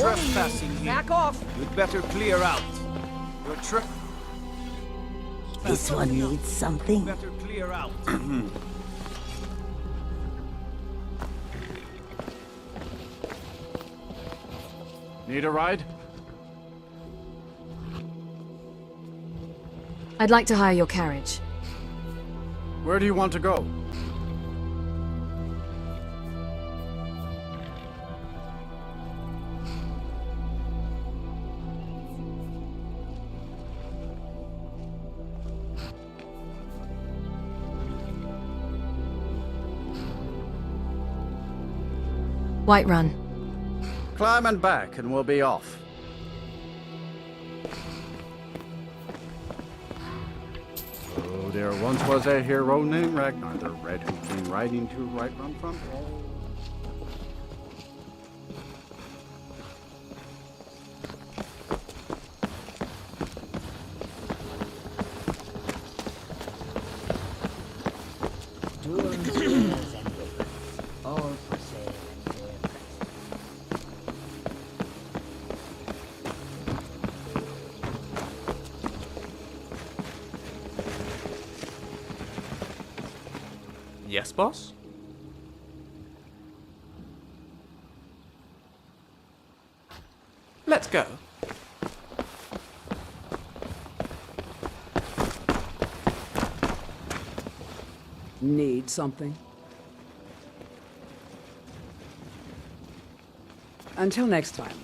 trespassing here. Back off! You'd better clear out. You're This one needs something. better clear out. Need a ride? I'd like to hire your carriage. Where do you want to go? Whiterun. Climb and back and we'll be off. Oh, there once was a hero named Ragnar the Red who came riding to Whiterun from home. All for sale and fair price. Yes, boss? Let's go. Need something? Until next time.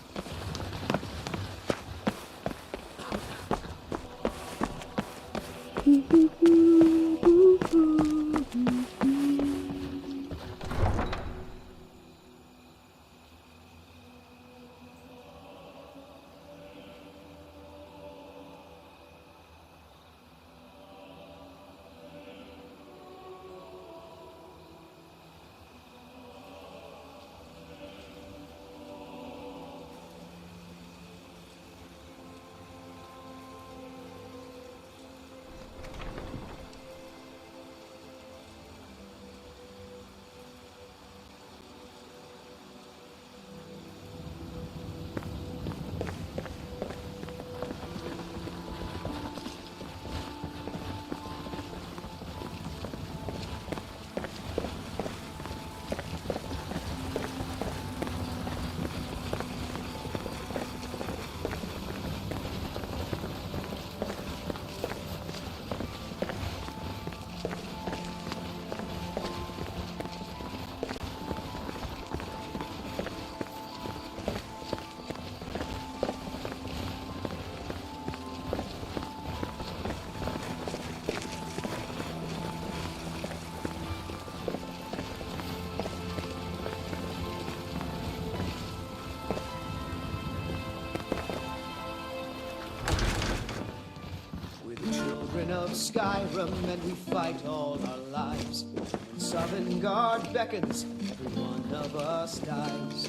Of Skyrim, and we fight all our lives. And Sovngarde beckons, every one of us dies.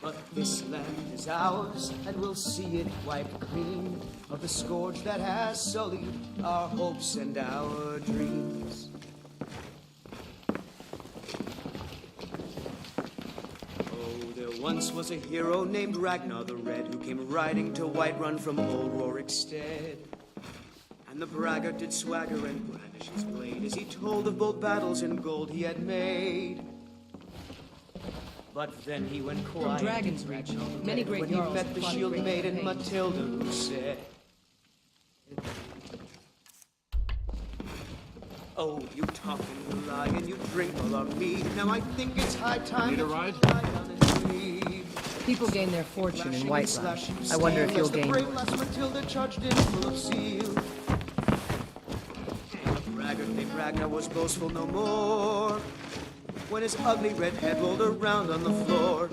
But this land is ours, and we'll see it wiped clean of the scourge that has sullied our hopes and our dreams. Once was a hero named Ragnar the Red who came riding to Whiterun from old Rorikstead. And the braggart did swagger and brandish his blade as he told of bold battles and gold he had made. But then he went quiet. From Dragon's Reach, many great when he jarls met the fought shield great maiden campaigns. Matilda, who said, "Oh, you talk and you lie and you drink all our mead. Now I think it's high time Need a that you ride? die down and leave." People gain their fortune in Slashing and Whiterun. slashing I wonder if steel you'll as the gain brave yours. lass Matilda charged in full of zeal. The braggart named Ragnar was boastful no more when his ugly red head rolled around on the floor.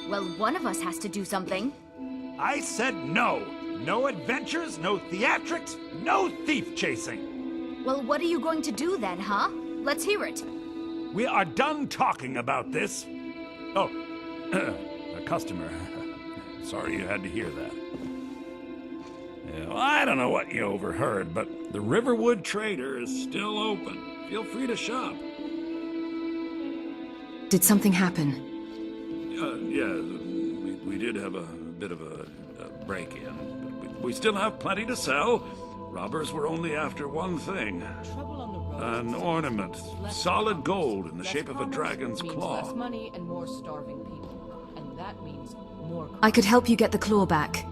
Well, one of us has to do something. I said no. No adventures, no theatrics, no thief chasing. Well, what are you going to do then, huh? Let's hear it. We are done talking about this. Oh, a customer. Sorry you had to hear that. Yeah, well, I don't know what you overheard, but the Riverwood Trader is still open. Feel free to shop. Did something happen? Yeah, we did have a bit of a break-in. But we still have plenty to sell. Robbers were only after one thing. Trouble on the road. An ornament, solid gold in the Less shape of a commerce dragon's means claw. Less money and more starving people. And that means more crime. I could help you get the claw back.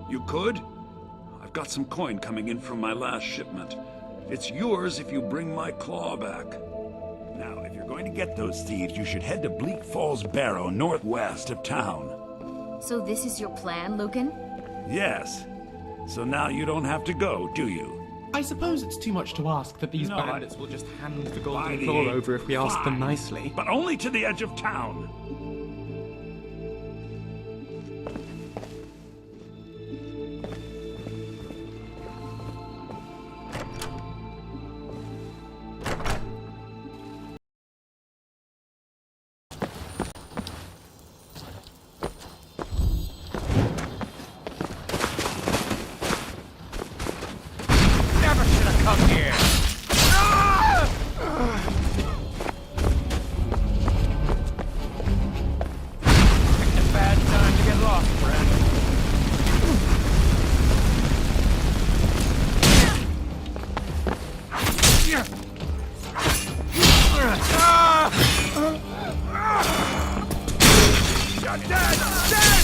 You could? I've got some coin coming in from my last shipment. It's yours if you bring my claw back. Now, if you're going to get those thieves, you should head to Bleak Falls Barrow, northwest of town. So this is your plan, Lucan? Yes. So now you don't have to go, do you? I suppose it's too much to ask that these No, bandits will just hand the golden Fine, claw over if we ask them fine. nicely. But only to the edge of town. Never should have come here. Picked a bad time to get lost, friend. You're dead! Dead!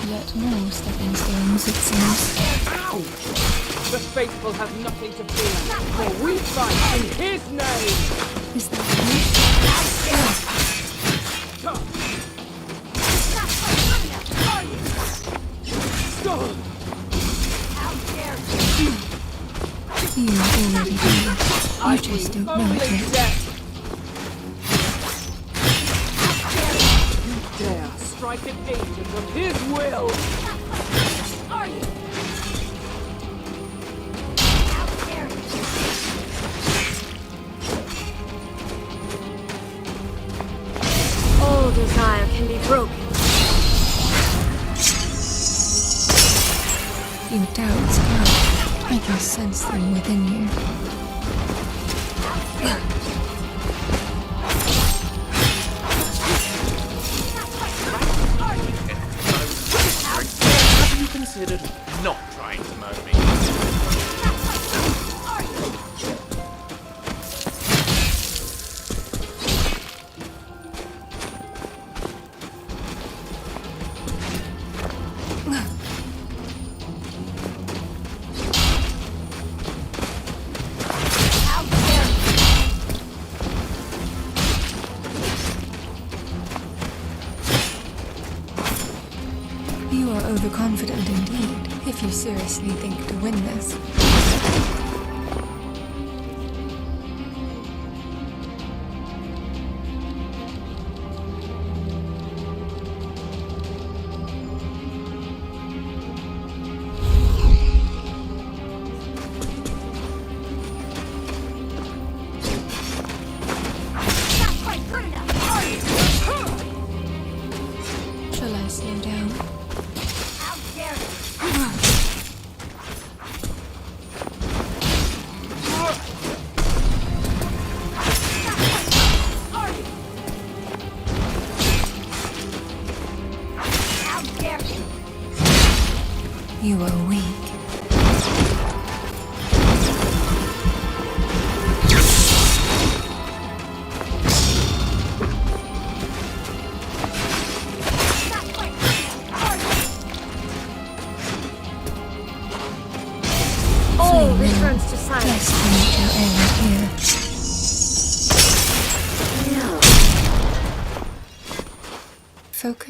Yet more stepping stones, it seems. The faithful have nothing to fear, for we fight in his name! Is that you? You already do. You just don't know Only it yet. death! You dare strike an agent of his will! All desire can be broken. Your doubts come. I can sense them within you. Have you considered not trying to murder me? You are overconfident indeed, if you seriously think to win this. Shall I slow down? You are weak.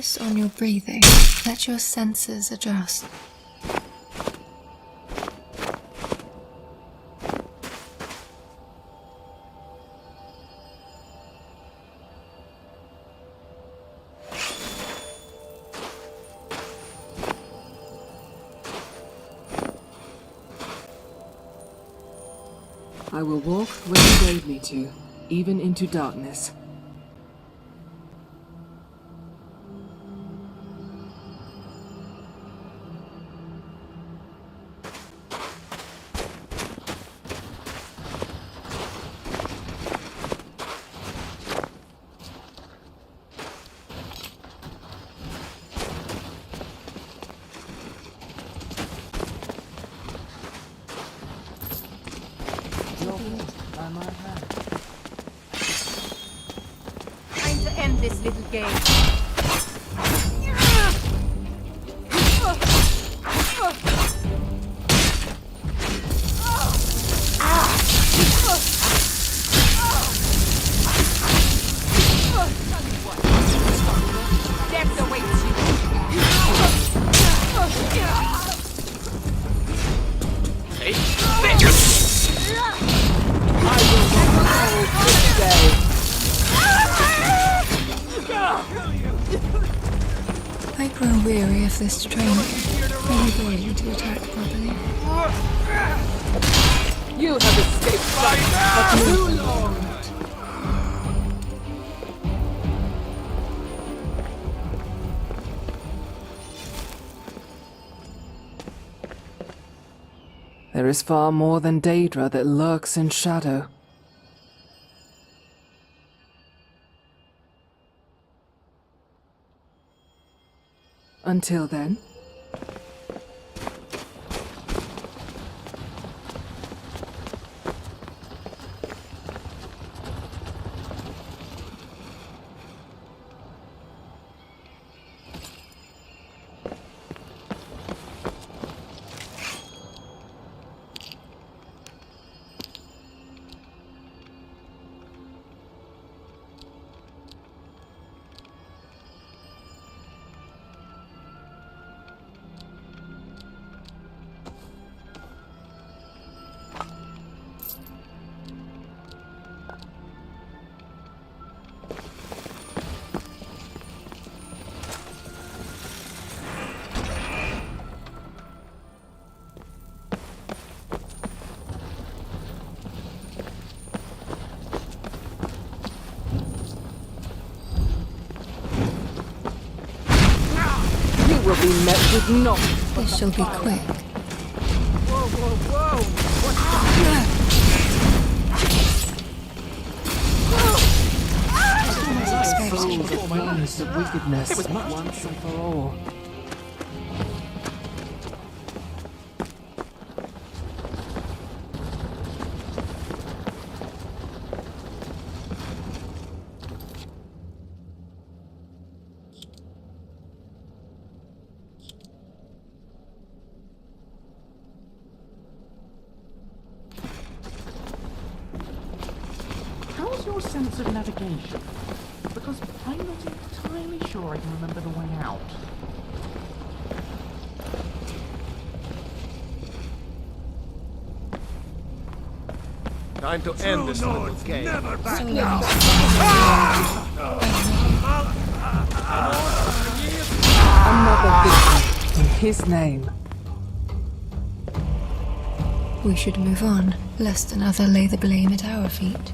Focus on your breathing. Let your senses adjust. I will walk where you gave me to, even into darkness. Time to end this little game. Death awaits you. Hey, bitch! I will not hold this day. I grow weary of this training. Are you going to attack properly? You have escaped fight for too long. There is far more than Daedra that lurks in shadow. Until then. Will be met with naught. This shall be quick. Whoa, whoa, whoa! Souls of oneness of wickedness, it was once and for all. How's your sense of navigation? Because I'm not entirely sure I can remember the way out. Time to end this little game. Never back So down. Another victory in his name. We should move on, lest another lay the blame at our feet.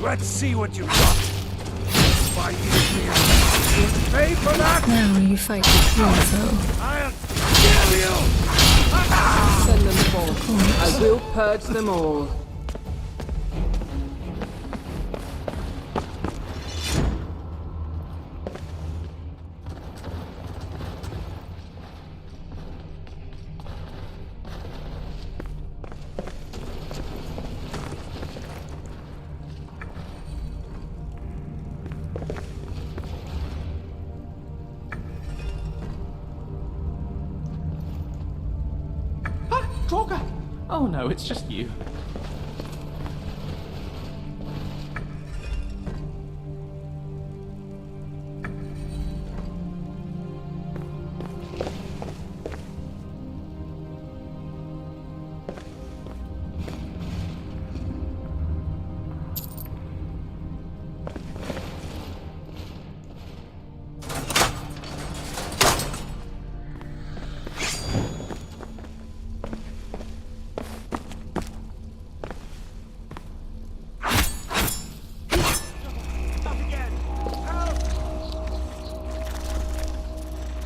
Let's see what you got. Fight here. Pay for that. Now you fight the true foe. I'll kill you. Send them forth. I will purge them all. Hrothgar! Oh no, it's just you.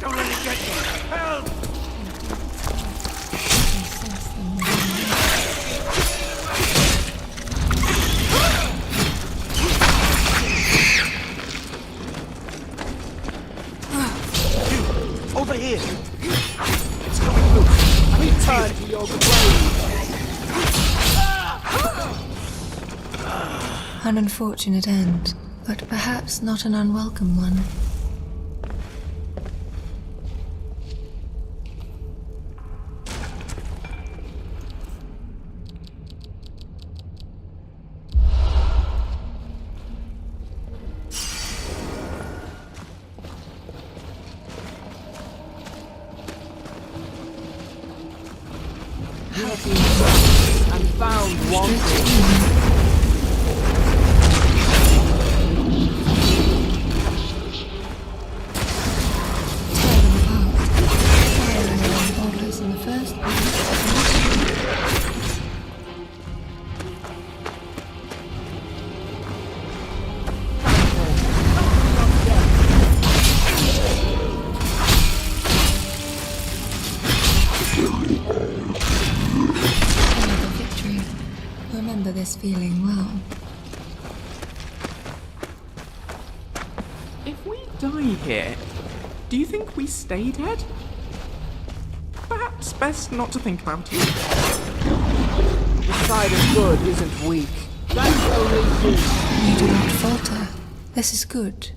Don't let it get you! Help! Over here! Return to your grave! An unfortunate end, but perhaps not an unwelcome one. And found wanting. In the first victory. Remember this feeling well. If we die here, do you think we stay dead? Perhaps best not to think about it. The side of good isn't weak. That's only you. You do not falter. This is good.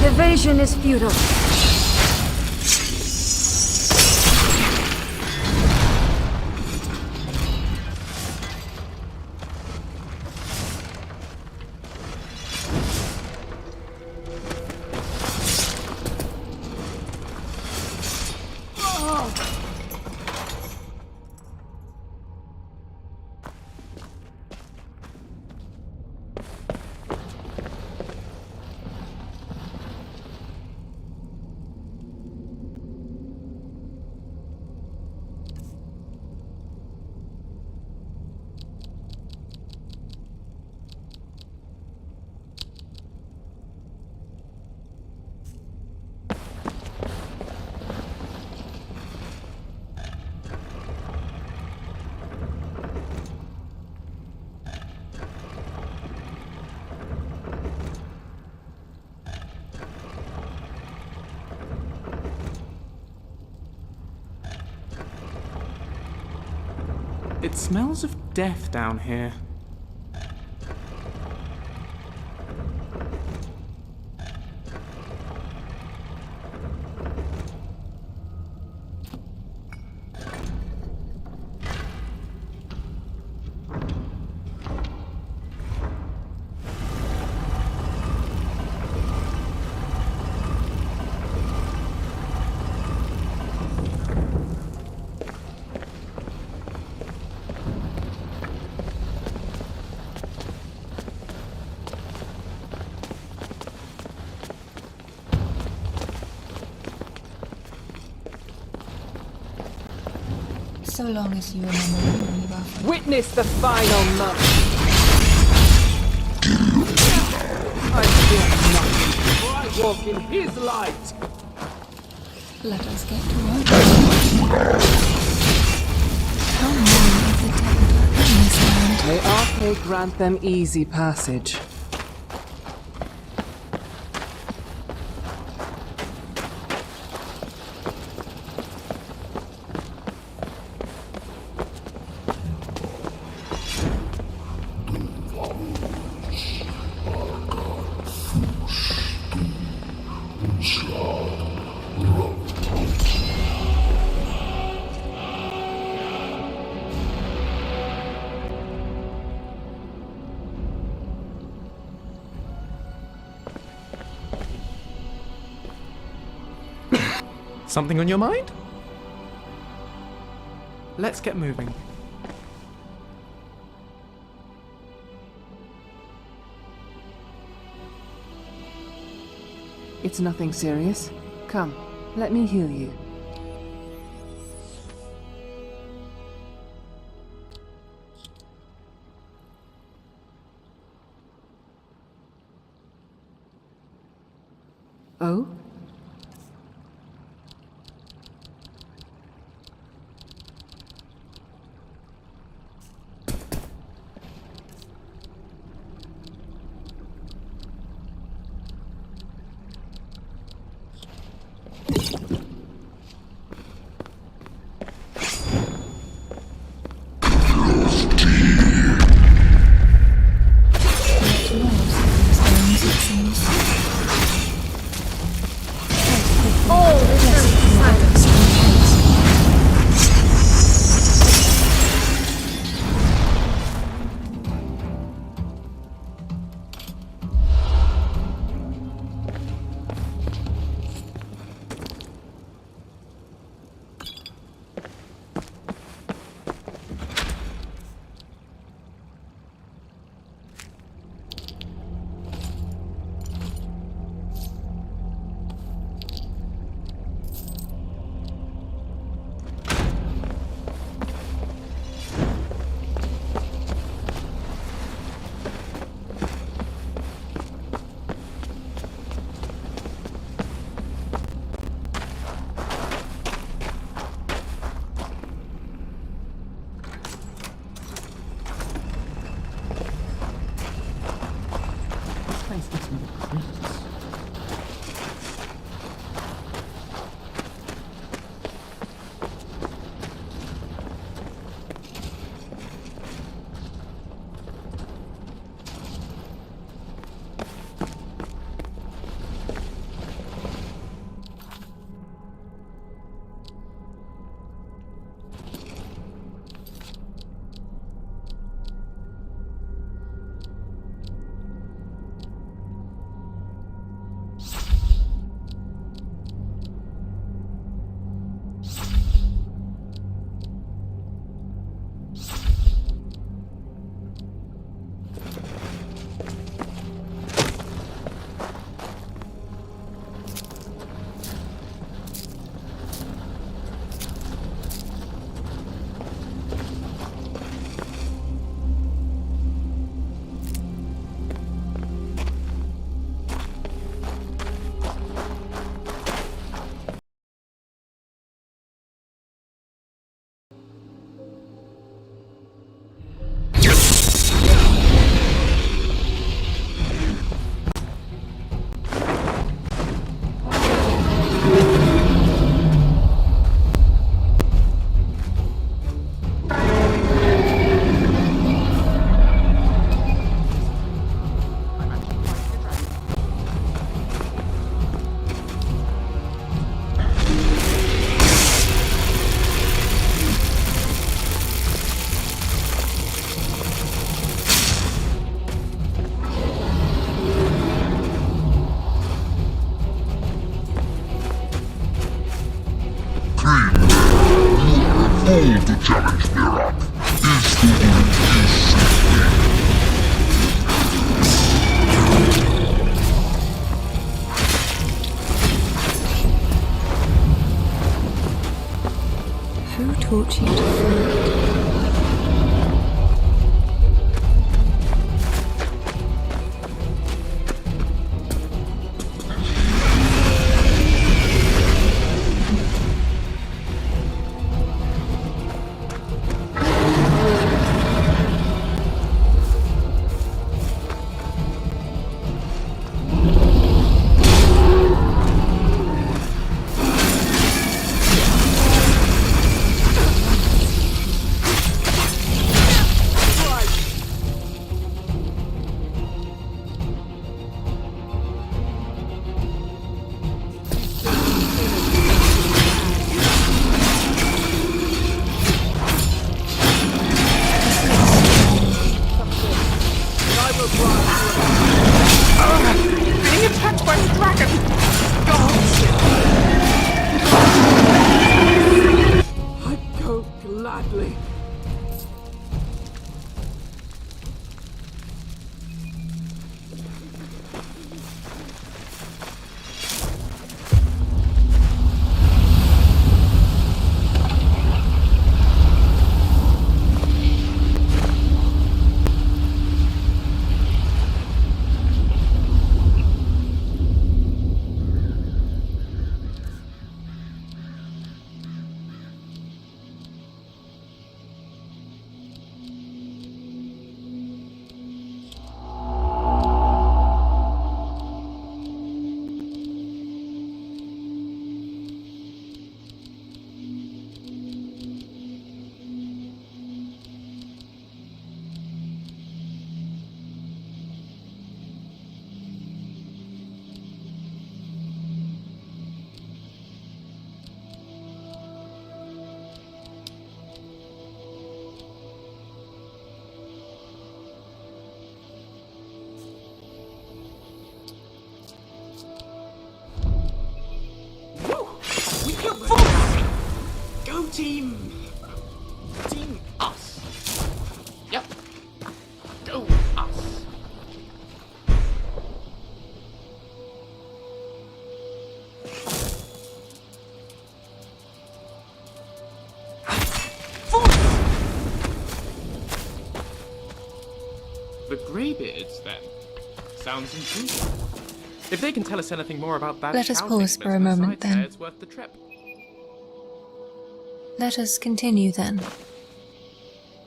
Evasion is futile. It smells of death down here. So long as you remember who you are. Witness the final month. I fear nothing, for I walk in his light. Let us get to work. How many of the Templar in this land? May Arche grant them easy passage. Something on your mind? Let's get moving. It's nothing serious. Come, let me heal you. Oh? bold to challenge Mirak. Is the world Who taught you to fight? team us. Yep. Go us. The Greybeards, then. Sounds intriguing. If they can tell us anything more about that Let us shouting pause for a business, moment, I'd say then. it's worth the trip. Let us continue then.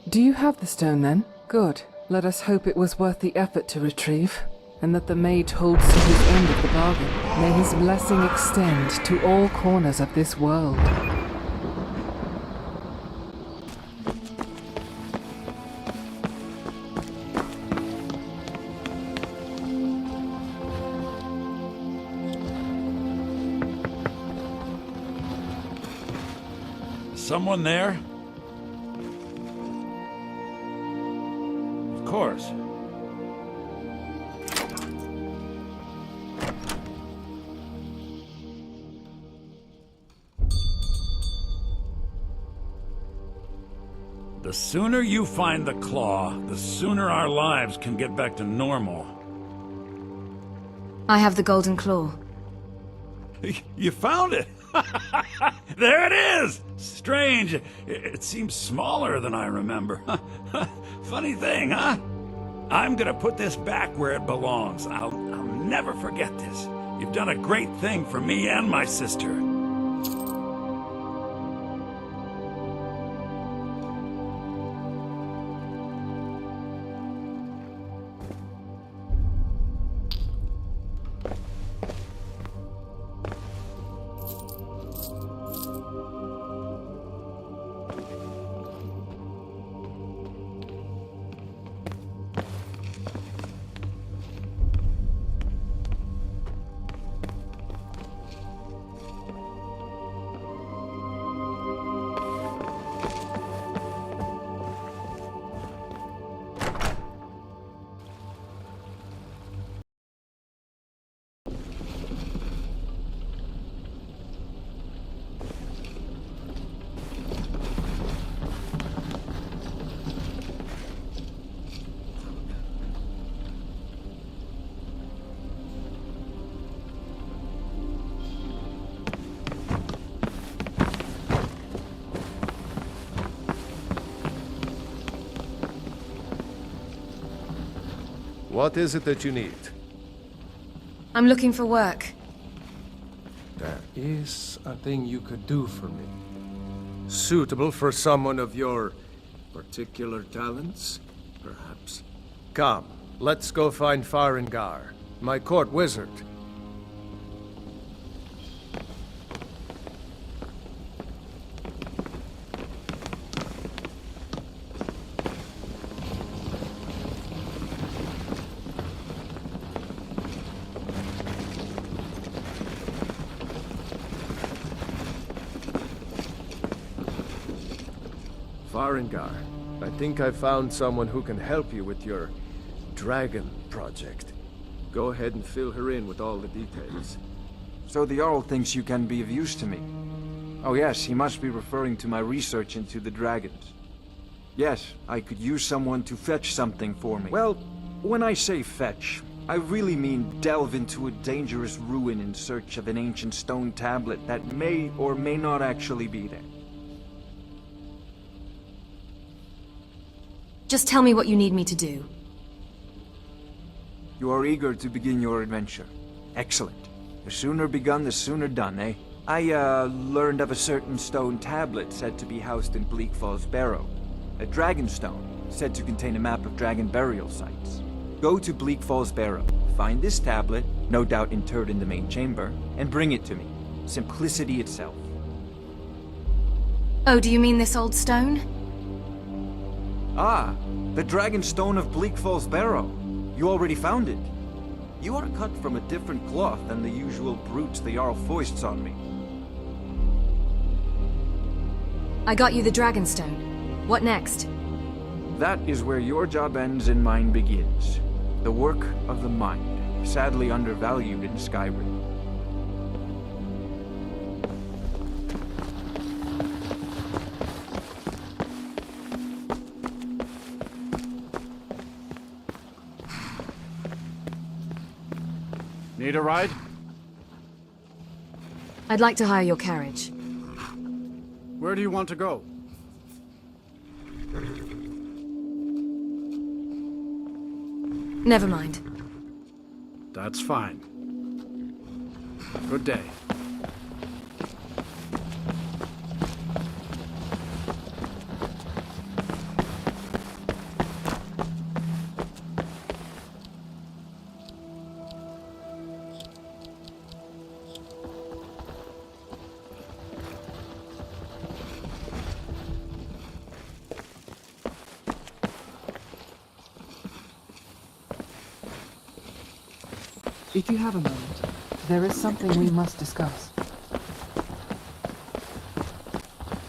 Do you have the stone then? Good. Let us hope it was worth the effort to retrieve, and that the mage holds to his end of the bargain. May his blessing extend to all corners of this world. Someone there? Of course. The sooner you find the claw, the sooner our lives can get back to normal. I have the golden claw. You found it! There it is! Strange. It seems smaller than I remember. Funny thing, huh? I'm gonna put this back where it belongs. I'll never forget this. You've done a great thing for me and my sister. What is it that you need? I'm looking for work. There is a thing you could do for me. Suitable for someone of your particular talents, perhaps? Come, let's go find Hrothgar, my court wizard. Hrothgar, I think I found someone who can help you with your dragon project. Go ahead and fill her in with all the details. So the Jarl thinks you can be of use to me. Oh yes, he must be referring to my research into the dragons. Yes, I could use someone to fetch something for me. Well, when I say fetch, I really mean delve into a dangerous ruin in search of an ancient stone tablet that may or may not actually be there. Just tell me what you need me to do. You are eager to begin your adventure. Excellent. The sooner begun, the sooner done, eh? I, learned of a certain stone tablet said to be housed in Bleak Falls Barrow. A dragon stone, said to contain a map of dragon burial sites. Go to Bleak Falls Barrow, find this tablet, no doubt interred in the main chamber, and bring it to me. Simplicity itself. Oh, do you mean this old stone? Ah, the dragon stone of Bleak Falls Barrow. You already found it. You are cut from a different cloth than the usual brutes the Jarl foists on me. I got you the Dragonstone. What next? That is where your job ends and mine begins. The work of the mind, sadly undervalued in Skyrim. Need a ride? I'd like to hire your carriage. Where do you want to go? Never mind. That's fine. Good day. If you have a moment, there is something we must discuss.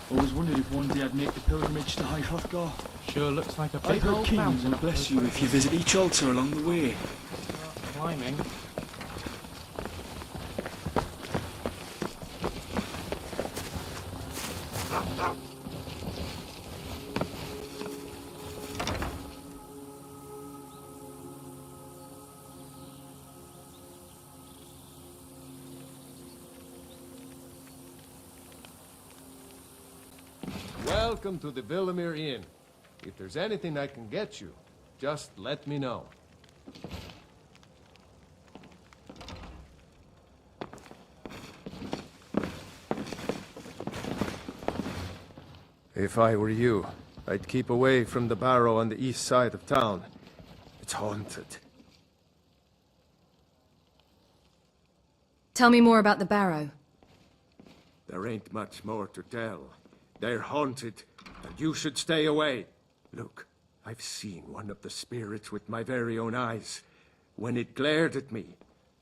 Always wondered if one day I'd make the pilgrimage to High Hrothgar. Sure looks like a I big heard old kings mountain will up bless those you if you visit each altar along the way. climbing. Welcome to the Villamere Inn. If there's anything I can get you, just let me know. If I were you, I'd keep away from the barrow on the east side of town. It's haunted. Tell me more about the barrow. There ain't much more to tell. They're haunted, and you should stay away. Look, I've seen one of the spirits with my very own eyes. When it glared at me,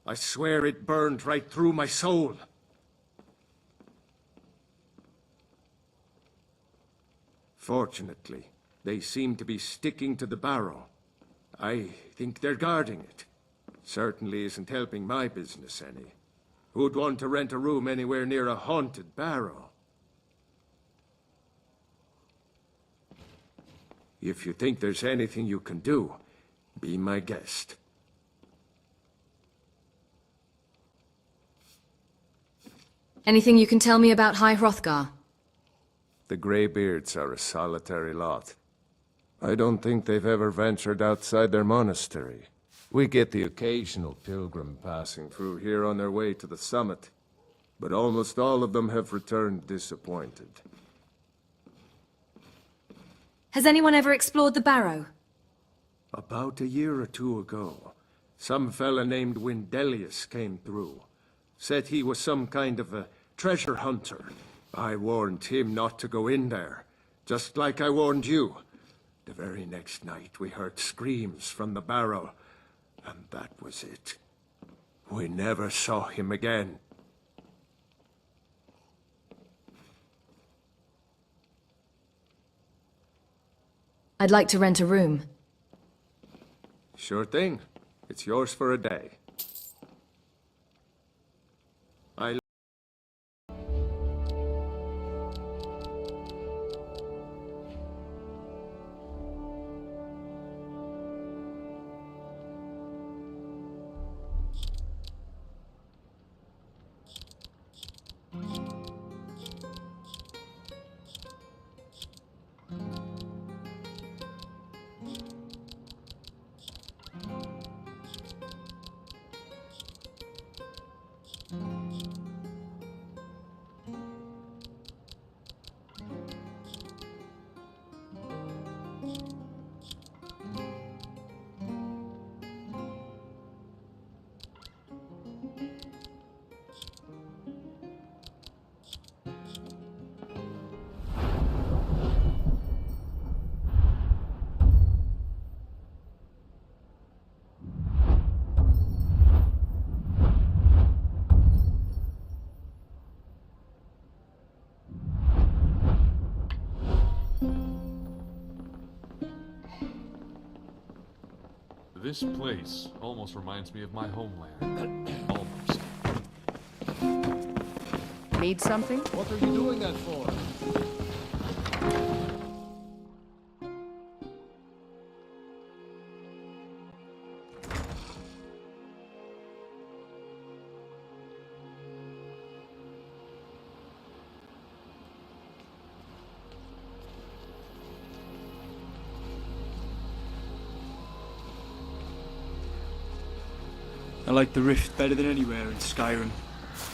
I swear it burned right through my soul. Fortunately, they seem to be sticking to the barrow. I think they're guarding it. Certainly isn't helping my business any. Who'd want to rent a room anywhere near a haunted barrow? If you think there's anything you can do, be my guest. Anything you can tell me about High Hrothgar? The Greybeards are a solitary lot. I don't think they've ever ventured outside their monastery. We get the occasional pilgrim passing through here on their way to the summit, but almost all of them have returned disappointed. Has anyone ever explored the barrow? About a year or two ago, some fella named Windelius came through. Said he was some kind of a treasure hunter. I warned him not to go in there, just like I warned you. The very next night we heard screams from the barrow, and that was it. We never saw him again. I'd like to rent a room. Sure thing. It's yours for a day. This place almost reminds me of my homeland. Almost. Need something? What are you doing that for? I like the Rift better than anywhere in Skyrim.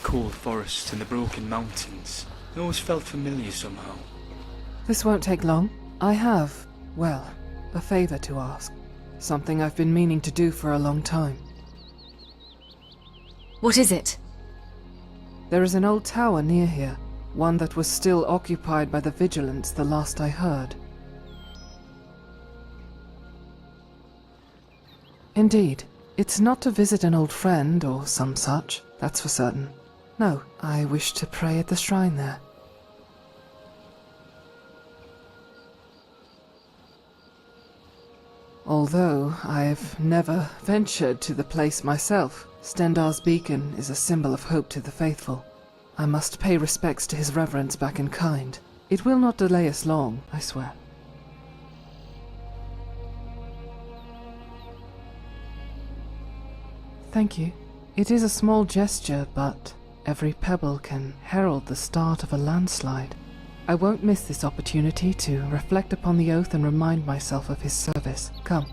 Cold forests and the broken mountains. It always felt familiar somehow. This won't take long. I have, well, a favor to ask. Something I've been meaning to do for a long time. What is it? There is an old tower near here, one that was still occupied by the Vigilants the last I heard. Indeed. It's not to visit an old friend or some such, that's for certain. No, I wish to pray at the shrine there. Although I've never ventured to the place myself, Stendar's beacon is a symbol of hope to the faithful. I must pay respects to his reverence back in kind. It will not delay us long, I swear. Thank you. It is a small gesture, but every pebble can herald the start of a landslide. I won't miss this opportunity to reflect upon the oath and remind myself of his service. Come.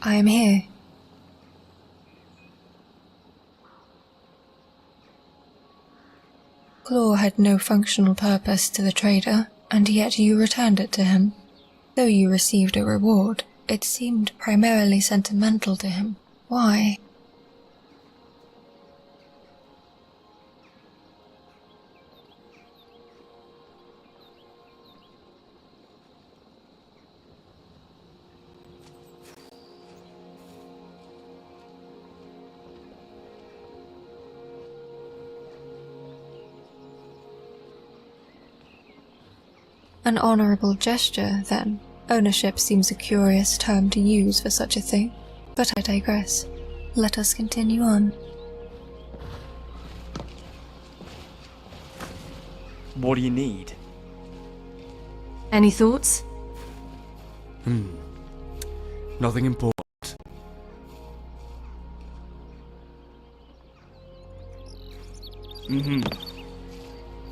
I am here. Claw had no functional purpose to the trader, and yet you returned it to him. Though you received a reward, it seemed primarily sentimental to him. Why? An honorable gesture, then. Ownership seems a curious term to use for such a thing, but I digress. Let us continue on. What do you need? Any thoughts? Nothing important.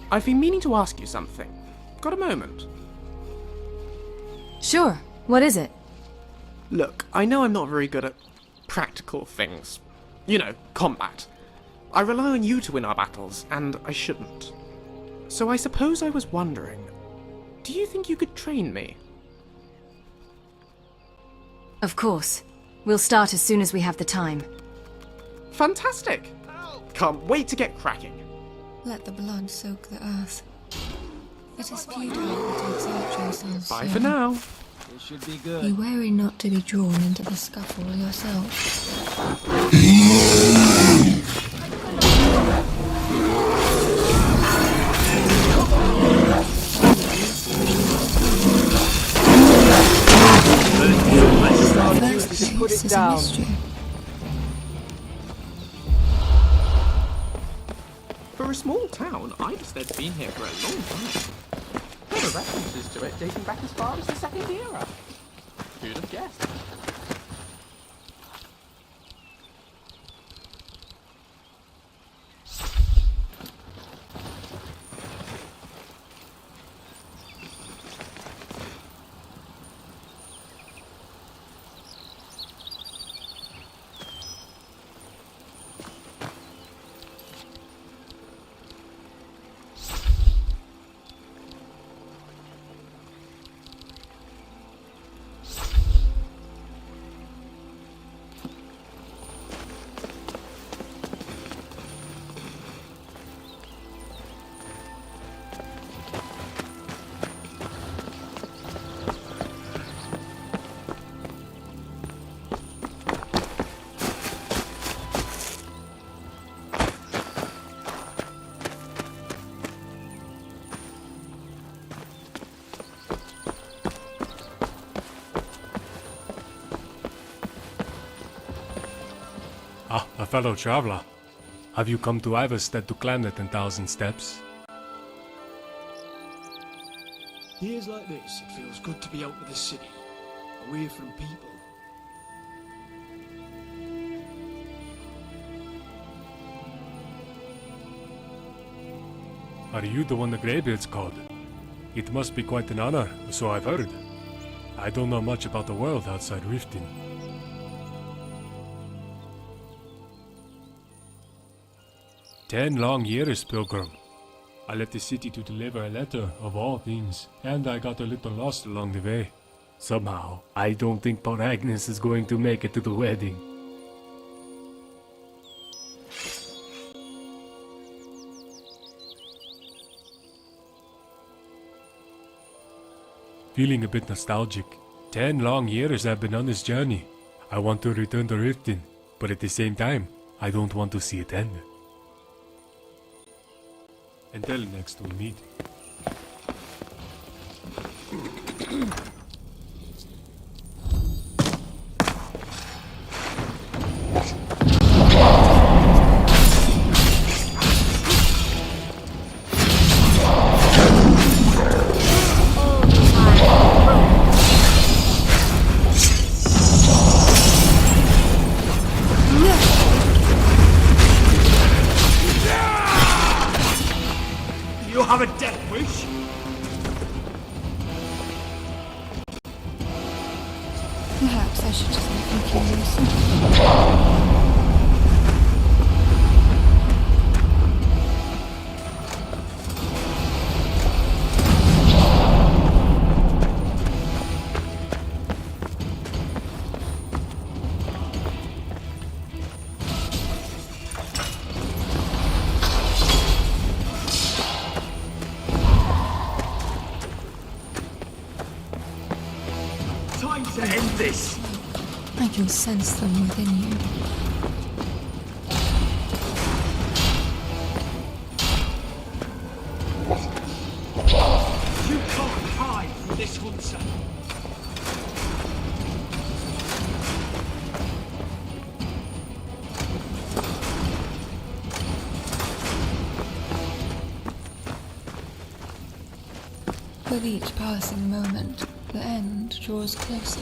I've been meaning to ask you something. Got a moment? Sure. What is it? Look, I know I'm not very good at practical things. You know, combat. I rely on you to win our battles, and I shouldn't. So I suppose I was wondering, do you think you could train me? Of course. We'll start as soon as we have the time. Fantastic! Can't wait to get cracking. Let the blood soak the earth. It is futile to exert yourselves. Bye for now. It should be good. Be wary not to be drawn into the scuffle yourself. Just put it down. For a small town, I'd have said been here for a long time. There are references to it dating back as far as the Second Era. Who'd have guessed? Ah, a fellow traveler. Have you come to Iverstead to climb the 10,000 steps? Years like this, it feels good to be out of the city, away from people. Are you the one the Greybeards called? It must be quite an honor, so I've heard. I don't know much about the world outside Riften. 10 long years, Pilgrim. I left the city to deliver a letter, of all things, and I got a little lost along the way. Somehow, I don't think Paul Agnes is going to make it to the wedding. Feeling a bit nostalgic. 10 long years I've been on this journey. I want to return to Riften, but at the same time, I don't want to see it end. Until next we meet. You have a death wish? Perhaps I should just make him curious. Time to end this! I can sense them within you. You can't hide from this hunter! With each passing moment, the end draws closer.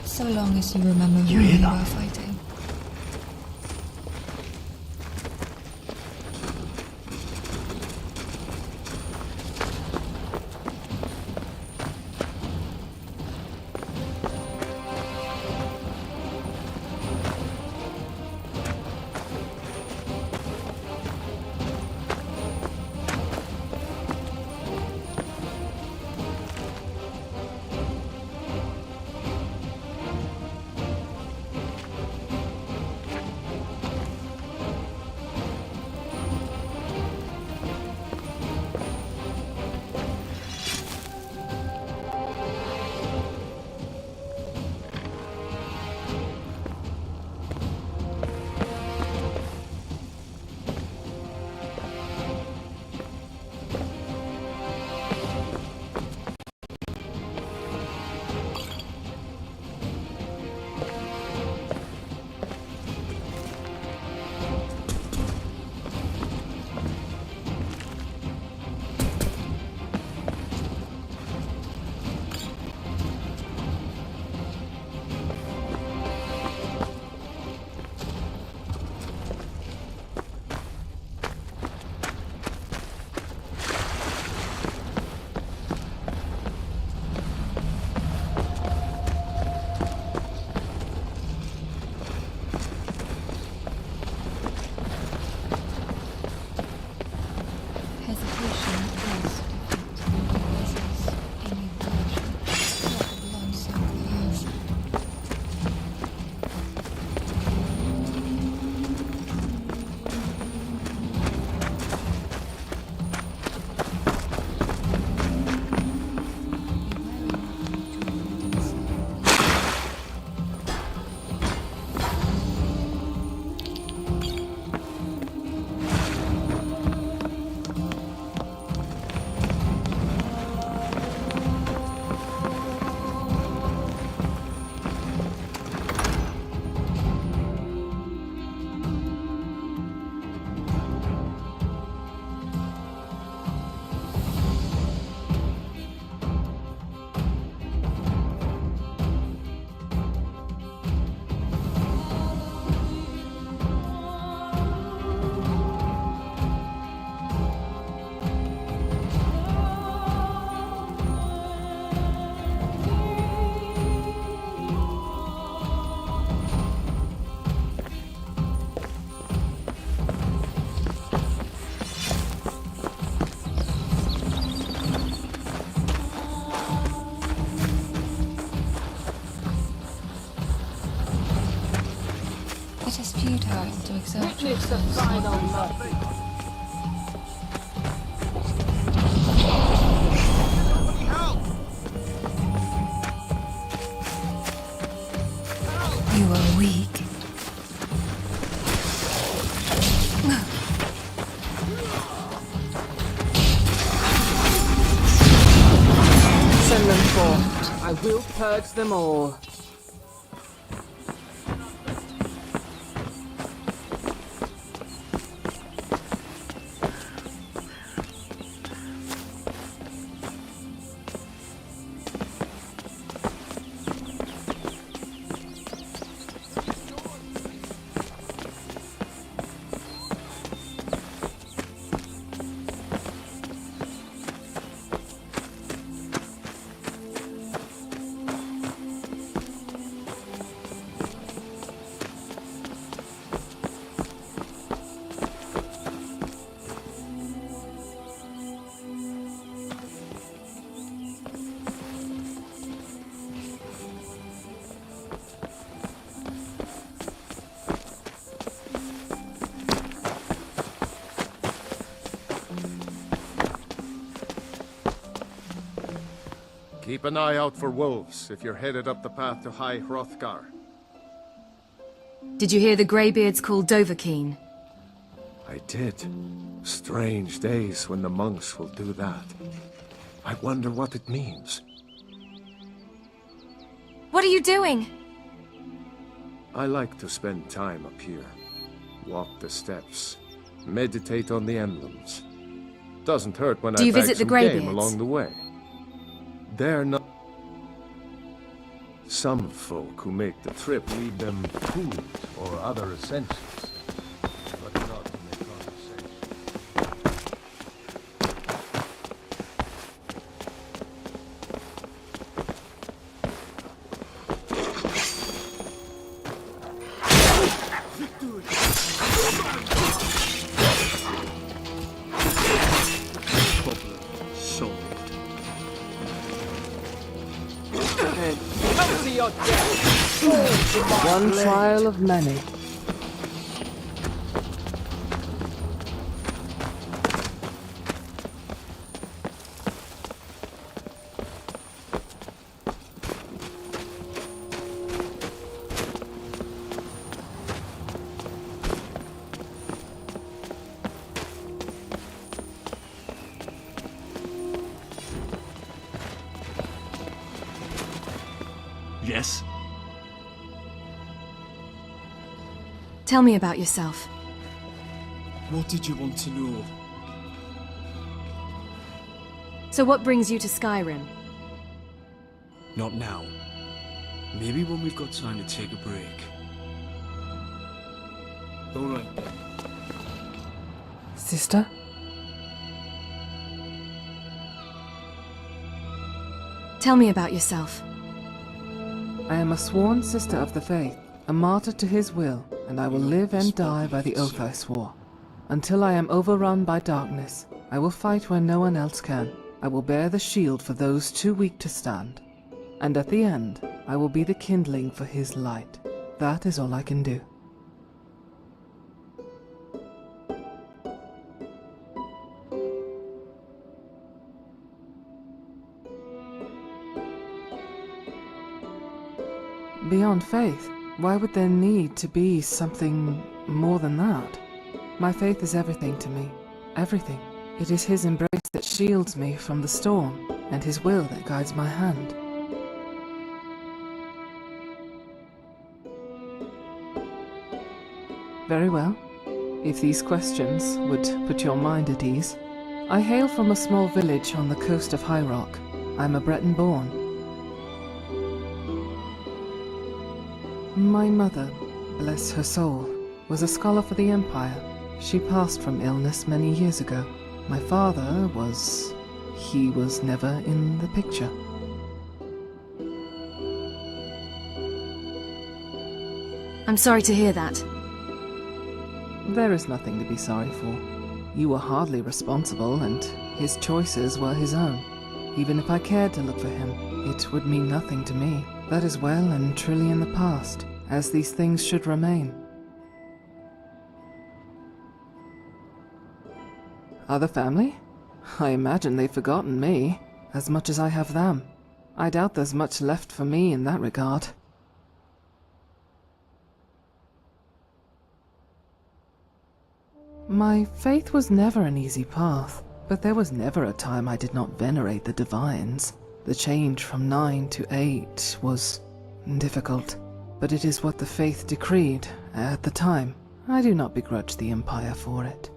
So long as you remember who you are fighting. It is futile to exert Witness the final mercy. You are weak. Send them forth. I will purge them all. Keep an eye out for wolves if you're headed up the path to High Hrothgar. Did you hear the Greybeards called Dovahkiin? I did. Strange days when the monks will do that. I wonder what it means. What are you doing? I like to spend time up here. Walk the steps. Meditate on the emblems. Doesn't hurt when Do you I bag visit the some Greybeards? game along the way. They're not... Some folk who make the trip leave them food or other essentials. But not to make conversation. One trial of many. Yes? Tell me about yourself. What did you want to know? So what brings you to Skyrim? Not now. Maybe when we've got time to take a break. Alright then. Sister? Tell me about yourself. I am a sworn sister of the faith, a martyr to his will, and I will live and die by the oath I swore. Until I am overrun by darkness, I will fight where no one else can. I will bear the shield for those too weak to stand. And at the end, I will be the kindling for his light. That is all I can do. Beyond faith, why would there need to be something more than that? My faith is everything to me. Everything. It is his embrace that shields me from the storm, and his will that guides my hand. Very well. If these questions would put your mind at ease. I hail from a small village on the coast of High Rock. I'm a Breton born. My mother, bless her soul, was a scholar for the Empire. She passed from illness many years ago. My father was... he was never in the picture. I'm sorry to hear that. There is nothing to be sorry for. You were hardly responsible, and his choices were his own. Even if I cared to look for him, it would mean nothing to me. That is well and truly in the past, as these things should remain. Other family? I imagine they've forgotten me, as much as I have them. I doubt there's much left for me in that regard. My faith was never an easy path, but there was never a time I did not venerate the divines. The change from 9 to 8 was difficult, but it is what the faith decreed at the time. I do not begrudge the Empire for it.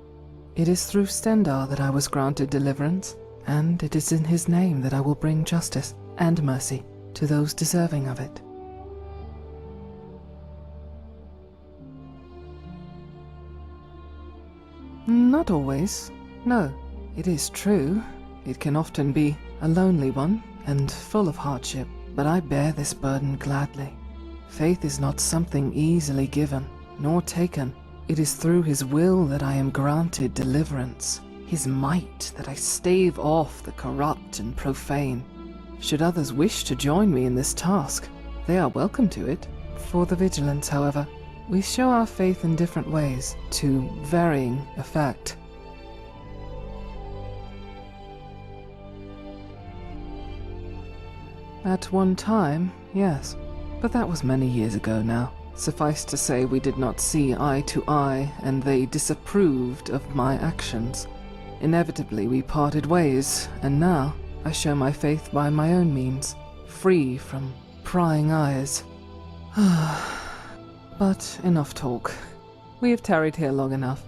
It is through Stendar that I was granted deliverance, and it is in his name that I will bring justice and mercy to those deserving of it. Not always. No, it is true. It can often be a lonely one and full of hardship, but I bear this burden gladly. Faith is not something easily given, nor taken. It is through his will that I am granted deliverance, his might that I stave off the corrupt and profane. Should others wish to join me in this task, they are welcome to it. For the vigilance, however, we show our faith in different ways, to varying effect. At one time, yes, but that was many years ago now. Suffice to say, we did not see eye to eye, and they disapproved of my actions. Inevitably, we parted ways, and now I show my faith by my own means, free from prying eyes. But enough talk. We have tarried here long enough.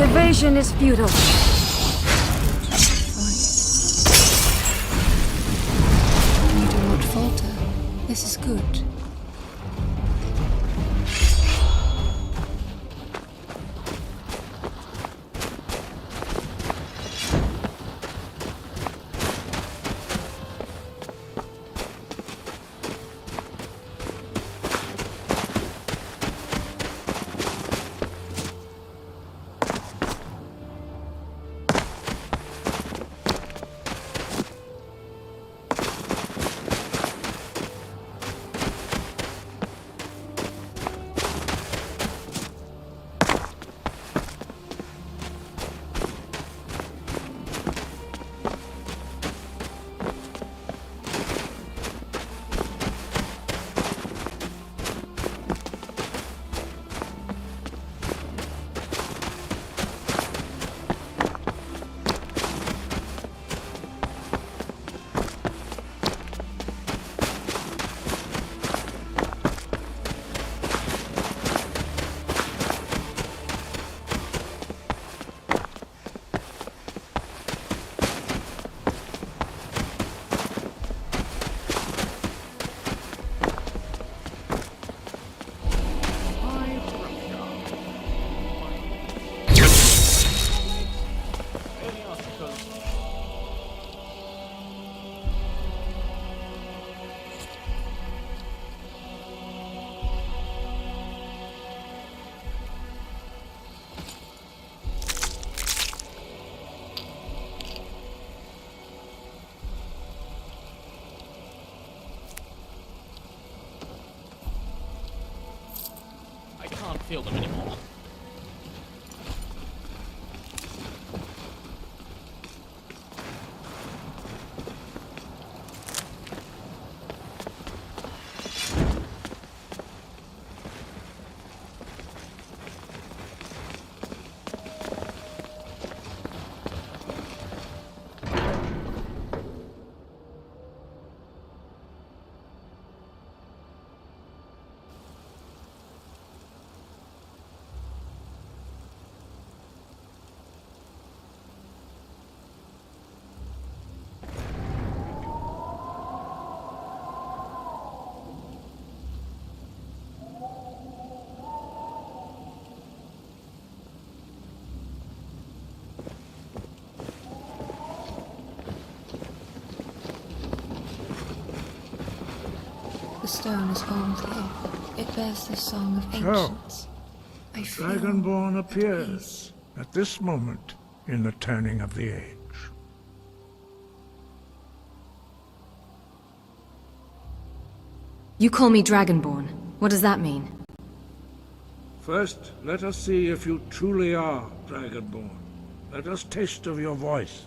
Evasion is futile. You do not falter. This is good. I can't feel them anymore. stone is old here. It bears the song of So, ancients. I feel Dragonborn appears at this moment in the turning of the age. You call me Dragonborn. What does that mean? First, let us see if you truly are Dragonborn. Let us taste of your voice.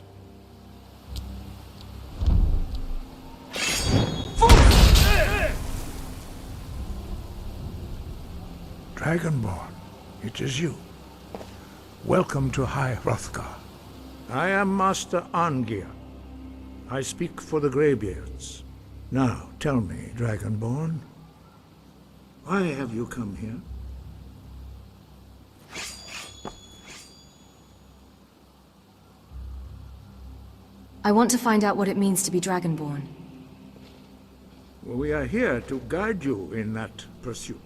Dragonborn, it is you. Welcome to High Hrothgar. I am Master Arngir. I speak for the Greybeards. Now, tell me, Dragonborn, why have you come here? I want to find out what it means to be Dragonborn. We are here to guide you in that pursuit,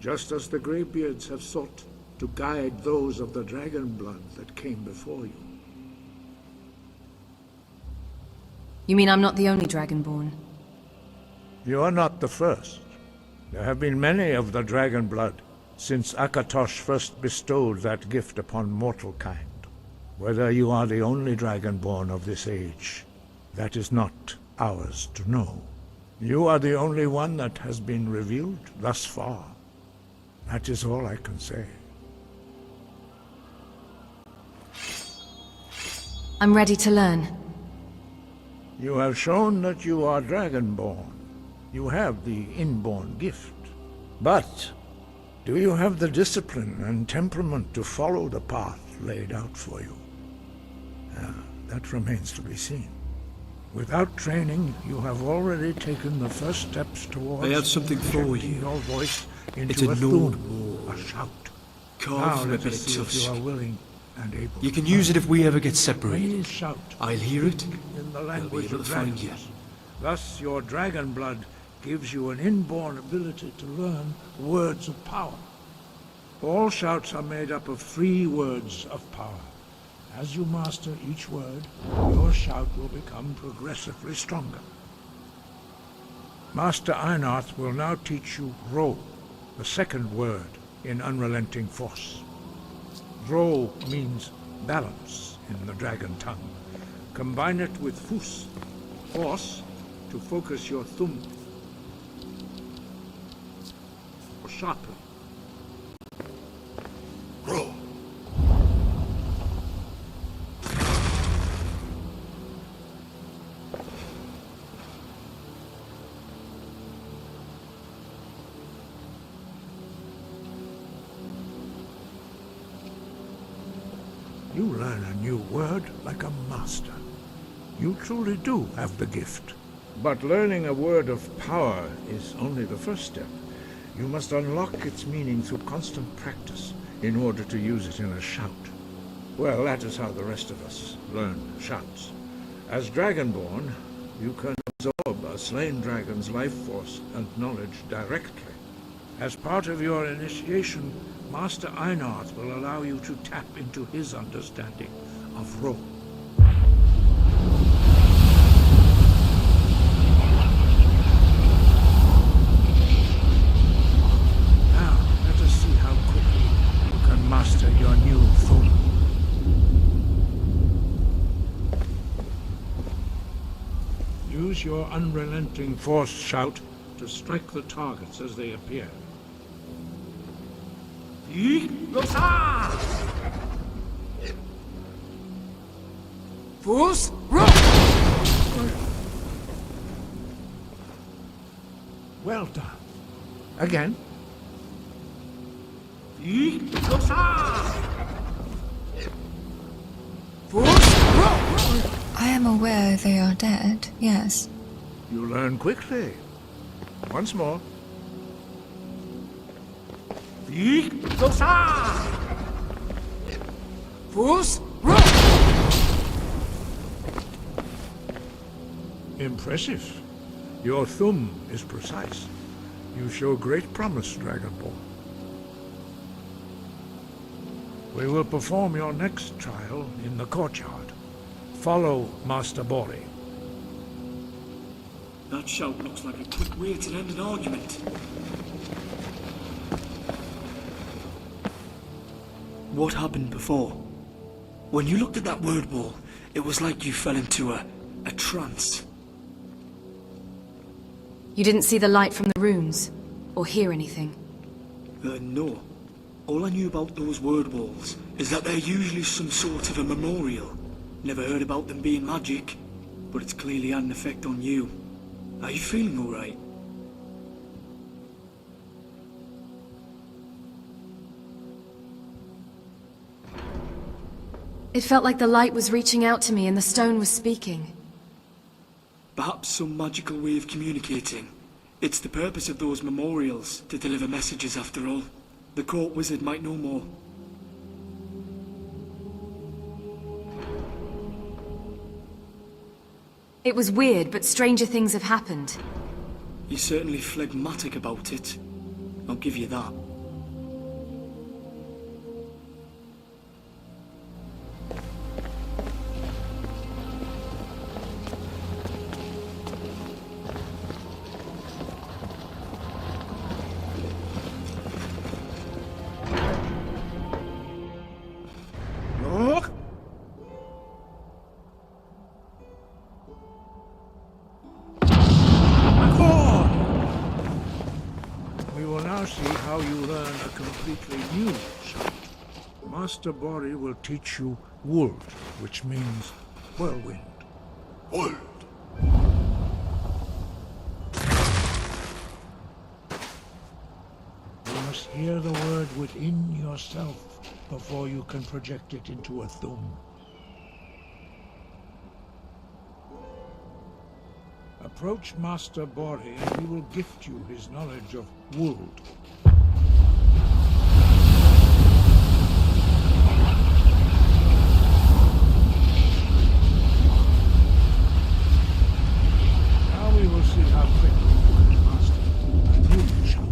just as the Greybeards have sought to guide those of the dragon blood that came before you. You mean I'm not the only Dragonborn? You are not the first. There have been many of the dragon blood since Akatosh first bestowed that gift upon mortal kind. Whether you are the only Dragonborn of this age, that is not ours to know. You are the only one that has been revealed thus far. That is all I can say. I'm ready to learn. You have shown that you are Dragonborn. You have the inborn gift. But do you have the discipline and temperament to follow the path laid out for you? That remains to be seen. Without training, you have already taken the first steps towards... I have something for you. Your voice into It's a thum, a shout. Carved Now from a let bit us of see if tusk. you are willing and able. You can use it if we ever get When separated. you shout, I'll hear it. in the I'll be language able of to find you. dragons. Thus, your dragon blood gives you an inborn ability to learn words of power. All shouts are made up of 3 words of power. As you master each word, your shout will become progressively stronger. Master Einarth will now teach you Ro, the second word in Unrelenting Force. Ro means balance in the dragon tongue. Combine it with Fus, force, to focus your thumb sharply. Ro. You learn a new word like a master. You truly do have the gift. But learning a word of power is only the first step. You must unlock its meaning through constant practice in order to use it in a shout. Well, that is how the rest of us learn shouts. As Dragonborn, you can absorb a slain dragon's life force and knowledge directly. As part of your initiation, Master Einarth will allow you to tap into his understanding of Ro. Now, let us see how quickly you can master your new thum. Use your unrelenting force shout to strike the targets as they appear. Fus, Well done. Again. I am aware they are dead, yes. You learn quickly. Once more. Fus, Impressive. Your thumb is precise. You show great promise, Dragonborn. We will perform your next trial in the courtyard. Follow Master Bori. That shout looks like a quick way to end an argument. What happened before? When you looked at that word wall, it was like you fell into a trance. You didn't see the light from the runes? Or hear anything? No. All I knew about those word walls is that they're usually some sort of a memorial. Never heard about them being magic, but it's clearly had an effect on you. Are you feeling alright? It felt like the light was reaching out to me and the stone was speaking. Perhaps some magical way of communicating. It's the purpose of those memorials, to deliver messages after all. The court wizard might know more. It was weird, but stranger things have happened. He's certainly phlegmatic about it. I'll give you that. Look! We will now see how you learn a completely new shout. Master Bori will teach you Wold, which means whirlwind. Wold. You must hear the word within yourself before you can project it into a thum. Approach Master Bori and he will gift you his knowledge of Wold. Now we will see how quickly you can master a new shout.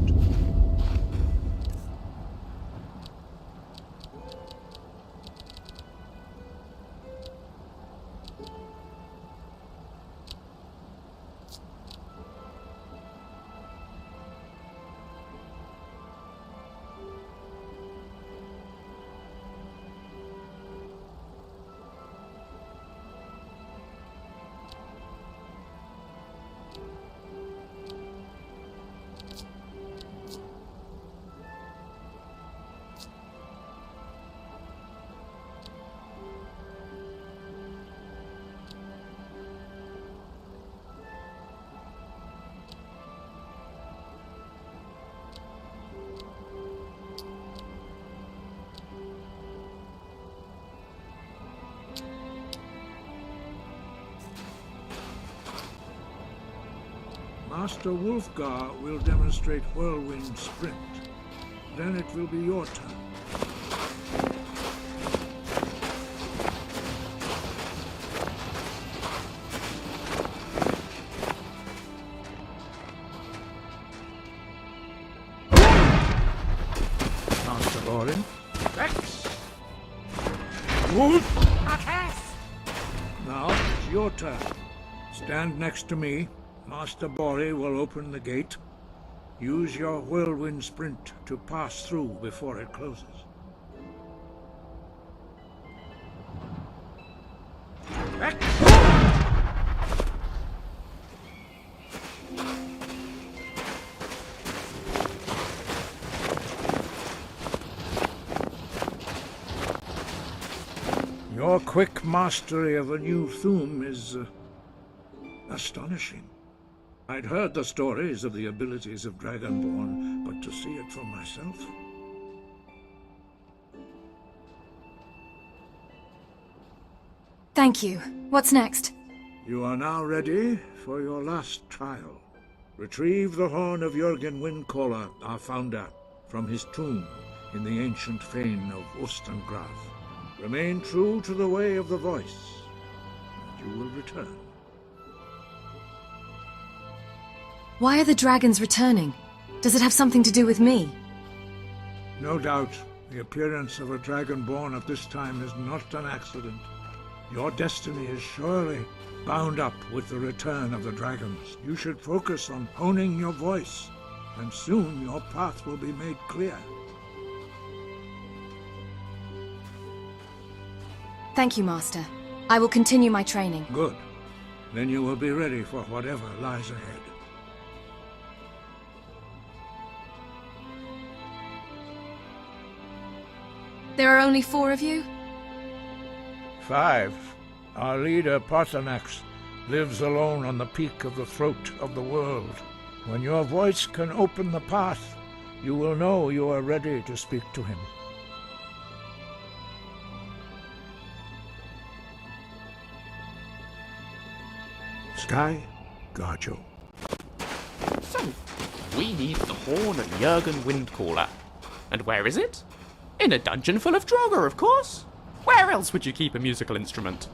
Master Hrothgar will demonstrate Whirlwind Sprint. Then it will be your turn. Master Bori. Rex! Wolf! Now it's your turn. Stand next to me. Master Bori will open the gate. Use your whirlwind sprint to pass through before it closes. Your quick mastery of a new thum is astonishing. I'd heard the stories of the abilities of Dragonborn, but to see it for myself... Thank you. What's next? You are now ready for your last trial. Retrieve the horn of Jürgen Windcaller, our founder, from his tomb in the ancient fane of Ostengraf. Remain true to the way of the voice, and you will return. Why are the dragons returning? Does it have something to do with me? No doubt, the appearance of a Dragonborn at this time is not an accident. Your destiny is surely bound up with the return of the dragons. You should focus on honing your voice, and soon your path will be made clear. Thank you, Master. I will continue my training. Good. Then you will be ready for whatever lies ahead. There are only 4 of you? 5. Our leader, Parthenax, lives alone on the peak of the throat of the world. When your voice can open the path, you will know you are ready to speak to him. Sky, guard you. So, we need the horn of Jurgen Windcaller. And where is it? In a dungeon full of Draugr, of course. Where else would you keep a musical instrument?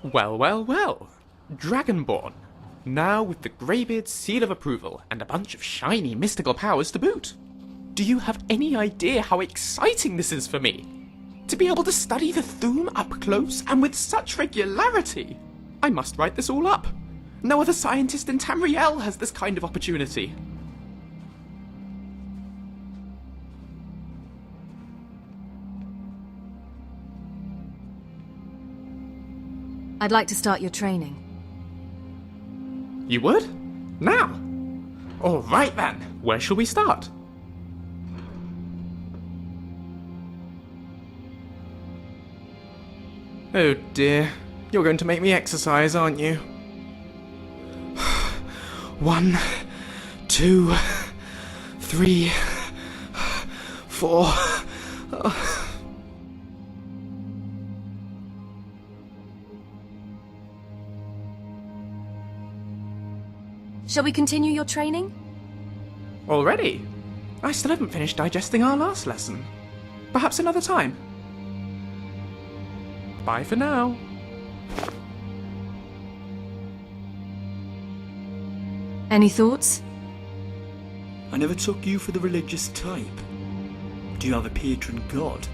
Well, well, well. Dragonborn. Now with the Greybeard's seal of approval and a bunch of shiny mystical powers to boot. Do you have any idea how exciting this is for me? To be able to study the Thu'um up close and with such regularity. I must write this all up. No other scientist in Tamriel has this kind of opportunity. I'd like to start your training. You would? Now? All right then. Where shall we start? Oh dear. You're going to make me exercise, aren't you? 1, 2, 3, 4. Shall we continue your training? Already? I still haven't finished digesting our last lesson. Perhaps another time. Bye for now. Any thoughts? I never took you for the religious type. Do you have a patron god?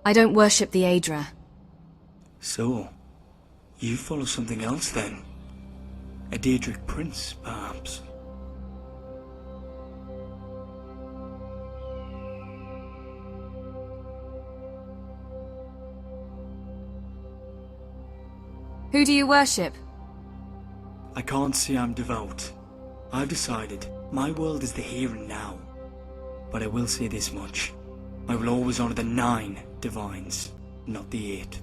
I don't worship the Aedra. So, you follow something else then? A Daedric prince, perhaps? Who do you worship? I can't say I'm devout. I've decided my world is the here and now. But I will say this much. I will always honor the 9 divines, not the 8.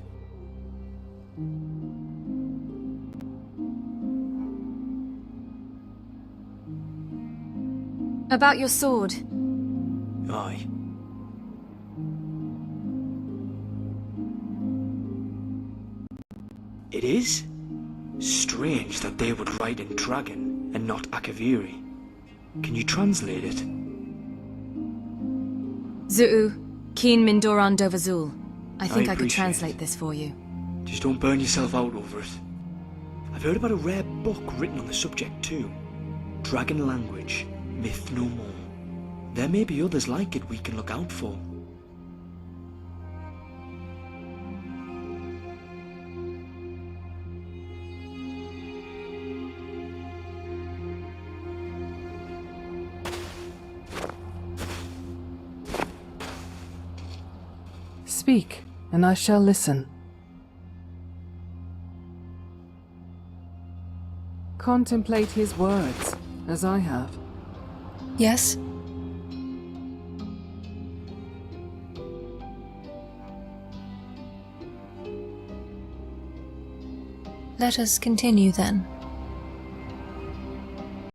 About your sword. Aye. It is strange that they would write in Dragon and not Akaviri. Can you translate it? Zu'u, Keen Mindoran Dovazul. I think I could appreciate translate this for you. Just don't burn yourself out over it. I've heard about a rare book written on the subject too. Dragon language, myth no more. There may be others like it we can look out for. Speak, and I shall listen. Contemplate his words, as I have. Yes? Let us continue then.